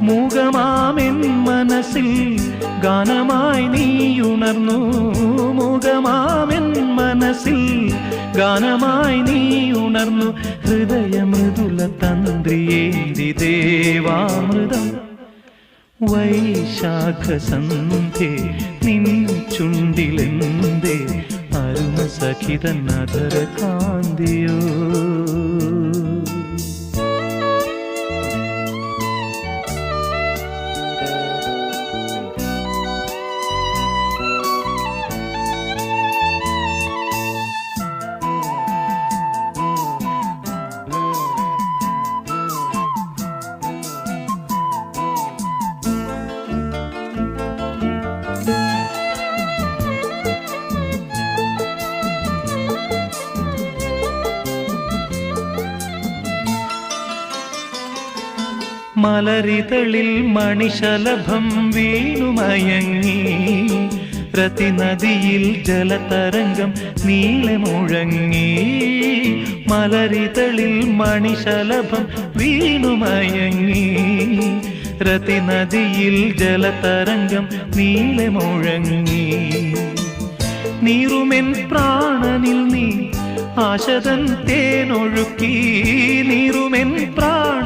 മൂകമാമെൻ മനസ്സിൽ ഗാനമായി നീയുണർന്നു. മൂകമാമെൻ മനസ്സിൽ ഗാനമായി നീയുണർന്നു. ഹൃദയമൃദുല തന്ത്രിയേന്തി ദേവാമൃതം വൈശാഖസന്ധ്യേ നിൻ ചുണ്ടിലെന്തേ അരുണ സഖിതൻ അധര കാന്തിയോ. മലരിതളിൽ മണിശലഭം വീണുമയങ്ങി. രതിനദിയിൽ ജലതരംഗം നീളെ മുഴങ്ങി. മലരിതളിൽ മണിശലഭം വീണുമയങ്ങി. രതിനദിയിൽ ജലതരംഗം നീളെ മുഴങ്ങി. നീറുമെൻ പ്രാണനിൽ നീ ആശതൻ തേനൊഴുക്കി. നീറുമെൻ പ്രാണ